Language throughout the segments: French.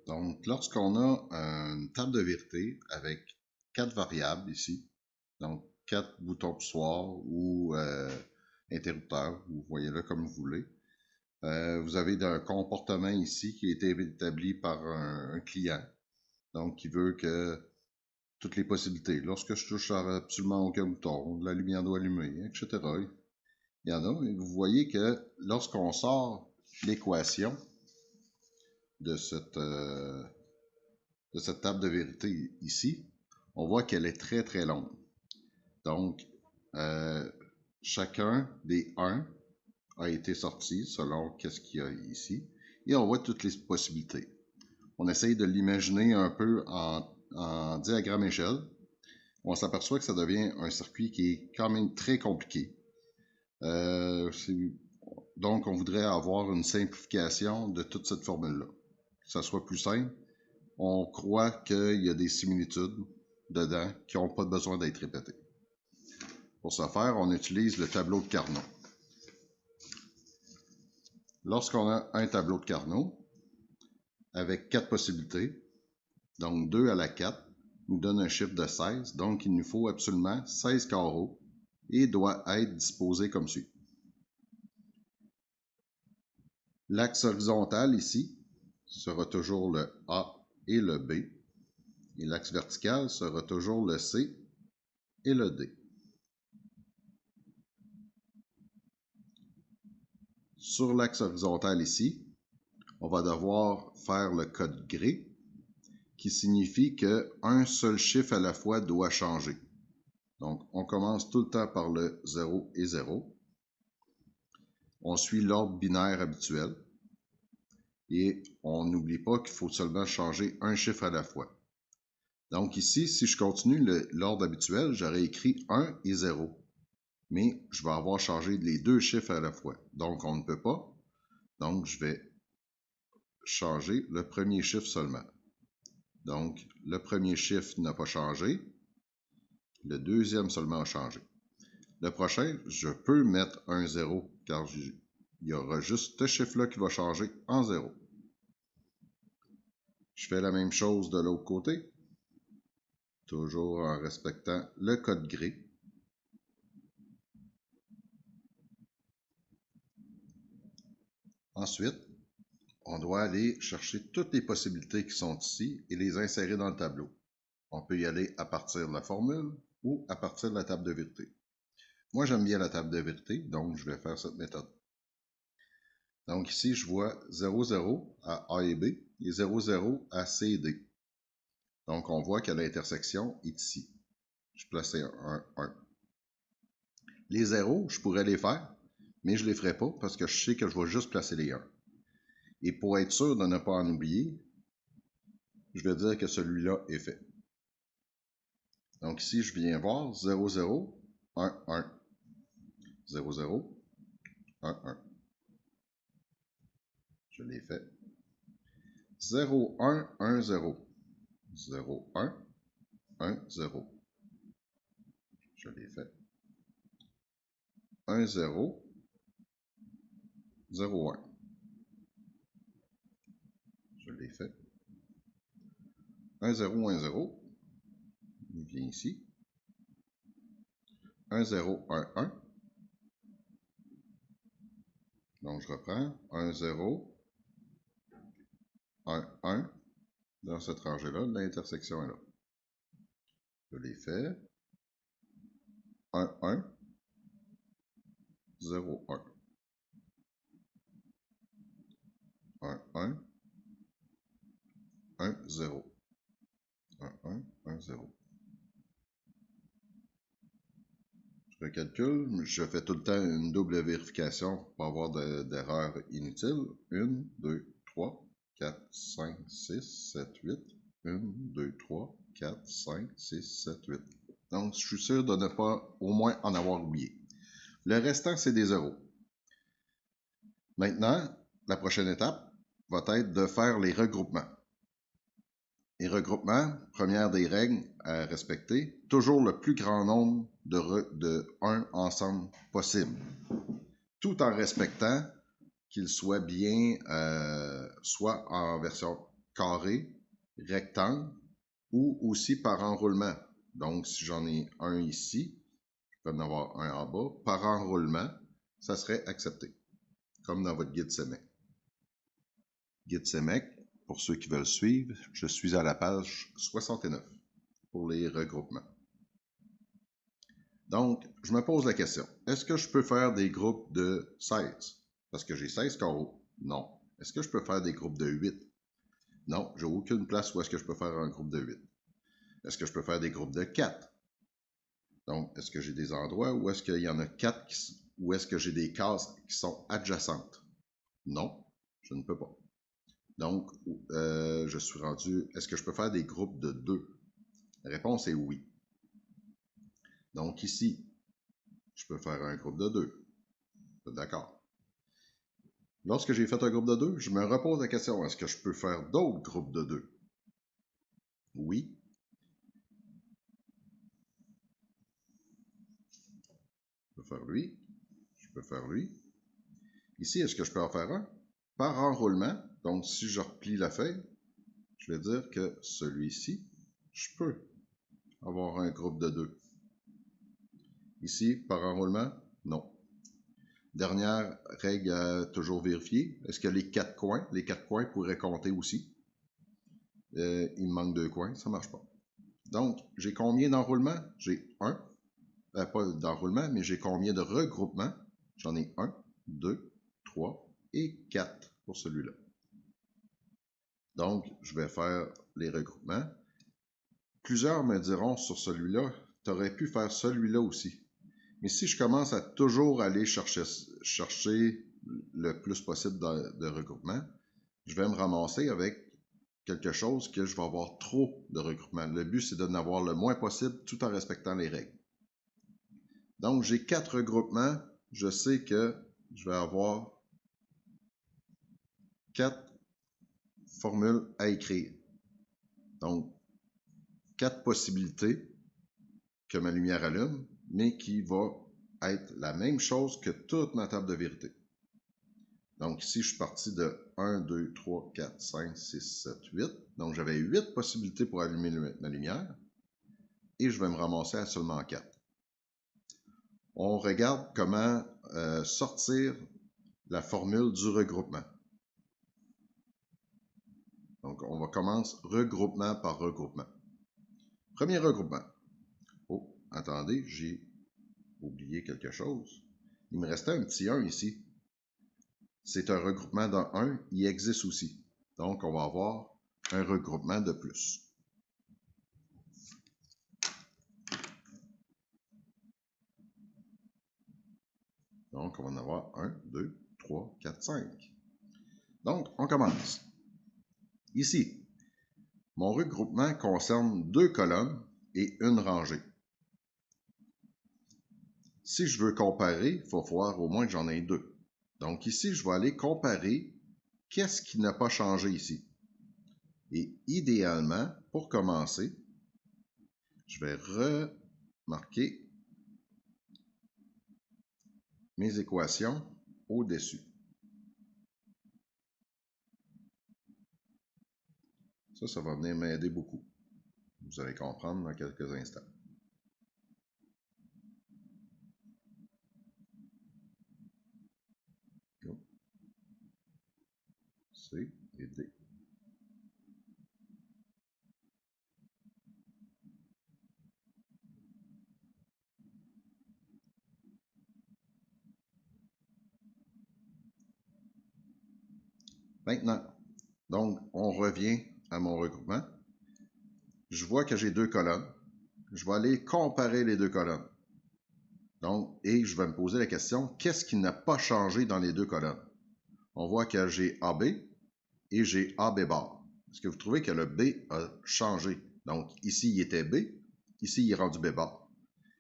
Donc, lorsqu'on a une table de vérité avec 4 variables ici, donc 4 boutons poussoirs ou interrupteurs, vous voyez-le comme vous voulez, vous avez un comportement ici qui a été établi par un client, donc qui veut que toutes les possibilités, lorsque je touche à absolument aucun bouton, la lumière doit allumer, etc. Il y en a, et vous voyez que lorsqu'on sort l'équation de cette table de vérité ici, on voit qu'elle est très très longue. Donc, chacun des 1 a été sorti selon qu'est-ce qu'il y a ici. Et on voit toutes les possibilités. On essaye de l'imaginer un peu en diagramme échelle. On s'aperçoit que ça devient un circuit qui est quand même très compliqué. Donc, on voudrait avoir une simplification de toute cette formule-là. Que ça soit plus simple. On croit qu'il y a des similitudes dedans qui n'ont pas besoin d'être répétées. Pour ce faire, on utilise le tableau de Carnot. Lorsqu'on a un tableau de Carnot avec 4 possibilités, donc 2 à la 4, nous donne un chiffre de 16, donc il nous faut absolument 16 carreaux et doit être disposé comme suit. L'axe horizontal ici sera toujours le A et le B, et l'axe vertical sera toujours le C et le D. Sur l'axe horizontal ici, on va devoir faire le code gris, qui signifie qu'un seul chiffre à la fois doit changer. Donc, on commence tout le temps par le 0 et 0. On suit l'ordre binaire habituel. Et on n'oublie pas qu'il faut seulement changer un chiffre à la fois. Donc ici, si je continue l'ordre habituel, j'aurais écrit 1 et 0. Mais je vais avoir changé les deux chiffres à la fois. Donc, on ne peut pas. Donc, je vais changer le premier chiffre seulement. Donc, le premier chiffre n'a pas changé. Le deuxième seulement a changé. Le prochain, je peux mettre un 0 car il y aura juste ce chiffre-là qui va changer en 0. Je fais la même chose de l'autre côté, toujours en respectant le code gris. Ensuite, on doit aller chercher toutes les possibilités qui sont ici et les insérer dans le tableau. On peut y aller à partir de la formule ou à partir de la table de vérité. Moi, j'aime bien la table de vérité, donc je vais faire cette méthode. Donc ici, je vois 0, 0 à A et B et 0, 0 à C et D. Donc on voit que l'intersection est ici. Je place un 1. Les 0, je pourrais les faire, mais je ne les ferai pas parce que je sais que je vais juste placer les 1. Et pour être sûr de ne pas en oublier, je vais dire que celui-là est fait. Donc ici, je viens voir 0, 0, 1, 1. 0, 0, 1, 1. Je l'ai fait. 0, 1, 1, 0. 0, 1, 1, 0. Je l'ai fait. 1, 0, 0, 1. Je l'ai fait. 1, 0, 1, 0. Il vient ici. 1, 0, 1, 1. Donc, je reprends. 1, 0, 1, 1. Dans cette rangée-là, l'intersection est là. Je l'ai fait. 1, 1, 0, 1. 1, 1, 1, 0. 1, 1, 1, 0. Je recalcule, je fais tout le temps une double vérification pour pas avoir d'erreur inutile. 1, 2, 3, 4, 5, 6, 7, 8. 1, 2, 3, 4, 5, 6, 7, 8. Donc, je suis sûr de ne pas au moins en avoir oublié. Le restant, c'est des zéros. Maintenant, la prochaine étape va être de faire les regroupements. Les regroupements, première des règles à respecter, toujours le plus grand nombre de 1 ensemble possible, tout en respectant qu'il soit bien, soit en version carré, rectangle ou aussi par enroulement. Donc, si j'en ai un ici, je peux en avoir un en bas. Par enroulement, ça serait accepté, comme dans votre guide CEMEC. Guide CEMEC, pour ceux qui veulent suivre, je suis à la page 69 pour les regroupements. Donc, je me pose la question, est-ce que je peux faire des groupes de 16? Parce que j'ai 16 carreaux. Non. Est-ce que je peux faire des groupes de 8? Non, j'ai aucune place où est-ce que je peux faire un groupe de 8. Est-ce que je peux faire des groupes de 4? Donc, est-ce que j'ai des endroits où est-ce qu'il y en a 4 où est-ce que j'ai des cases qui sont adjacentes? Non, je ne peux pas. Donc, je suis rendu, est-ce que je peux faire des groupes de 2? La réponse est oui. Donc ici, je peux faire un groupe de 2. D'accord. Lorsque j'ai fait un groupe de 2, je me repose la question, est-ce que je peux faire d'autres groupes de 2? Oui. Je peux faire lui. Je peux faire lui. Ici, est-ce que je peux en faire un? Par enroulement, donc si je replie la feuille, je vais dire que celui-ci, je peux avoir un groupe de 2. Ici, par enroulement, non. Dernière règle à toujours vérifier, est-ce que les 4 coins pourraient compter aussi? Il me manque 2 coins, ça ne marche pas. Donc, j'ai combien d'enroulements? J'ai 1. Pas d'enroulement, mais j'ai combien de regroupements? J'en ai 1, 2, 3 et 4 pour celui-là. Donc, je vais faire les regroupements. Plusieurs me diront sur celui-là, tu aurais pu faire celui-là aussi. Mais si je commence à toujours aller chercher le plus possible de regroupements, je vais me ramasser avec quelque chose que je vais avoir trop de regroupements. Le but, c'est de n'avoir le moins possible tout en respectant les règles. Donc, j'ai 4 regroupements. Je sais que je vais avoir 4 formules à écrire. Donc, 4 possibilités que ma lumière allume, mais qui va être la même chose que toute ma table de vérité. Donc ici, je suis parti de 1, 2, 3, 4, 5, 6, 7, 8. Donc j'avais 8 possibilités pour allumer ma lumière. Et je vais me ramasser à seulement 4. On regarde comment sortir la formule du regroupement. Donc on va commencer regroupement par regroupement. Premier regroupement. Oh, attendez, j'ai oublié quelque chose. Il me restait un petit 1 ici. C'est un regroupement d'un 1, il existe aussi. Donc, on va avoir un regroupement de plus. Donc, on va en avoir 1, 2, 3, 4, 5. Donc, on commence. Ici, mon regroupement concerne 2 colonnes et une rangée. Si je veux comparer, il faut voir au moins que j'en ai 2. Donc ici, je vais aller comparer qu'est-ce qui n'a pas changé ici. Et idéalement, pour commencer, je vais remarquer mes équations au-dessus. Ça va venir m'aider beaucoup. Vous allez comprendre dans quelques instants. C et D. Maintenant, donc, on revient à mon regroupement. Je vois que j'ai 2 colonnes. Je vais aller comparer les 2 colonnes. Donc, et je vais me poser la question, qu'est-ce qui n'a pas changé dans les 2 colonnes? On voit que j'ai AB et j'ai AB bar. Est-ce que vous trouvez que le B a changé? Donc, ici, il était B. Ici, il est rendu B bar.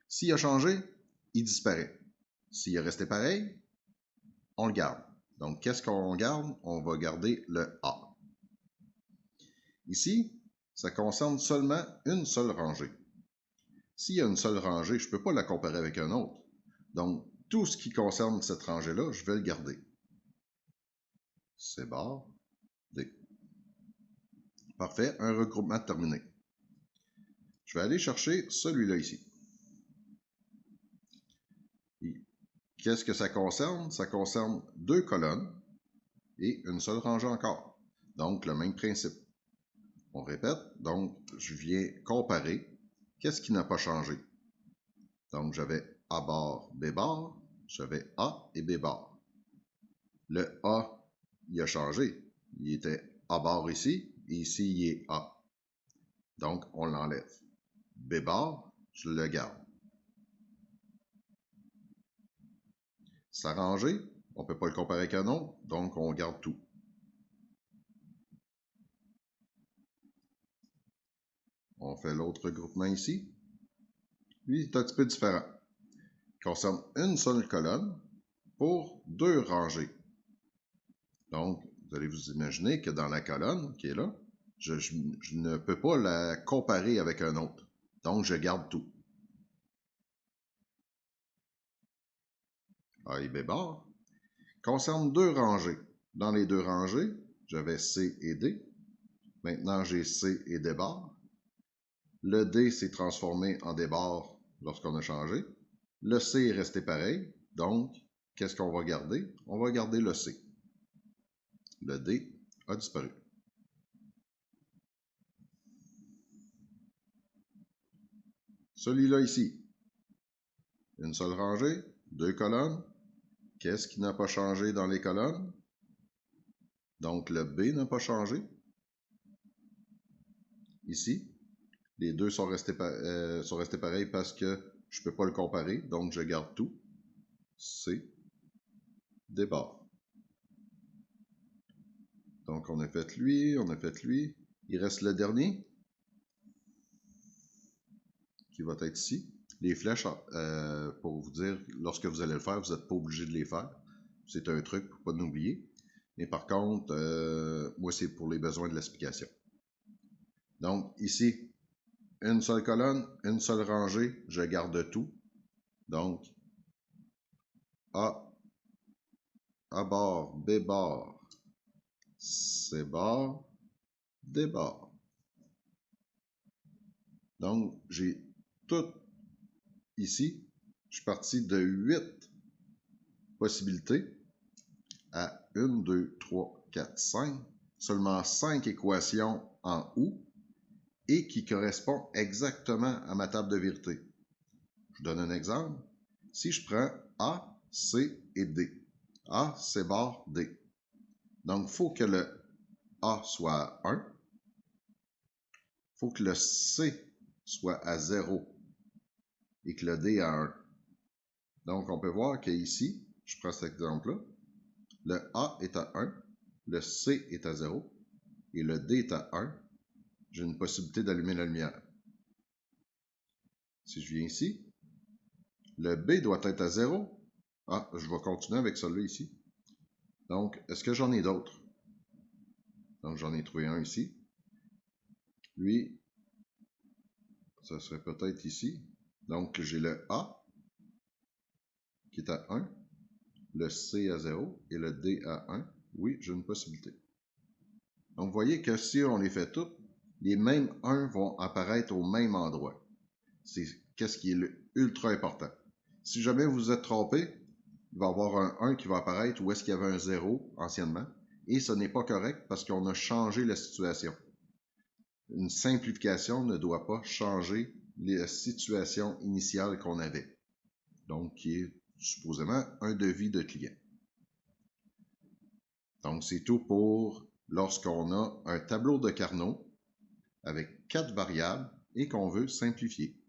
S'il a changé, il disparaît. S'il est resté pareil, on le garde. Donc, qu'est-ce qu'on garde? On va garder le A. Ici, ça concerne seulement une seule rangée. S'il y a une seule rangée, je ne peux pas la comparer avec un autre. Donc, tout ce qui concerne cette rangée-là, je vais le garder. C bar, D. Parfait, un regroupement terminé. Je vais aller chercher celui-là ici. Qu'est-ce que ça concerne? Ça concerne 2 colonnes et une seule rangée encore. Donc, le même principe. On répète, donc je viens comparer. Qu'est-ce qui n'a pas changé? Donc, j'avais A bar, B bar, j'avais A et B bar. Le A, il a changé. Il était A bar ici, et ici, il est A. Donc, on l'enlève. B bar, je le garde. S'arranger, on ne peut pas le comparer avec un autre, donc on garde tout. On fait l'autre regroupement ici. Lui, est un petit peu différent. Il concerne une seule colonne pour 2 rangées. Donc, vous allez vous imaginer que dans la colonne qui est là, je ne peux pas la comparer avec un autre. Donc, je garde tout. A et B bar concerne 2 rangées. Dans les 2 rangées, j'avais C et D. Maintenant, j'ai C et D bar. Le D s'est transformé en D bar lorsqu'on a changé. Le C est resté pareil. Donc, qu'est-ce qu'on va garder? On va garder le C. Le D a disparu. Celui-là ici, une seule rangée, 2 colonnes. Qu'est-ce qui n'a pas changé dans les colonnes? Donc, le B n'a pas changé. Ici, les deux sont restés pareils parce que je ne peux pas le comparer. Donc, je garde tout. C, D bar. Donc, on a fait lui, on a fait lui. Il reste le dernier, qui va être ici. Les flèches, pour vous dire, lorsque vous allez le faire, vous n'êtes pas obligé de les faire. C'est un truc pour ne pas l'oublier. Mais par contre, moi, c'est pour les besoins de l'explication. Donc, ici, une seule colonne, une seule rangée, je garde tout. Donc, A bar, B bar, C bar, D bar. Donc, j'ai tout ici. Je suis parti de 8 possibilités à 1, 2, 3, 4, 5. Seulement 5 équations en OU et qui correspondent exactement à ma table de vérité. Je vous donne un exemple. Si je prends A, C et D. A, C bar, D. Donc, il faut que le A soit à 1. Il faut que le C soit à 0 et que le D à 1. Donc, on peut voir qu'ici, je prends cet exemple-là, le A est à 1, le C est à 0 et le D est à 1. J'ai une possibilité d'allumer la lumière. Si je viens ici, le B doit être à 0. Ah, je vais continuer avec celui-là ici. Donc, est-ce que j'en ai d'autres? Donc, j'en ai trouvé un ici. Lui, ça serait peut-être ici. Donc, j'ai le A qui est à 1, le C à 0 et le D à 1. Oui, j'ai une possibilité. Donc, vous voyez que si on les fait toutes, les mêmes 1 vont apparaître au même endroit. C'est qu'est-ce qui est ultra important. Si jamais vous vous êtes trompé, il va y avoir un 1 qui va apparaître où est-ce qu'il y avait un 0 anciennement. Et ce n'est pas correct parce qu'on a changé la situation. Une simplification ne doit pas changer la situation initiale qu'on avait. Donc, qui est supposément un devis de client. Donc, c'est tout pour lorsqu'on a un tableau de Carnot avec 4 variables et qu'on veut simplifier.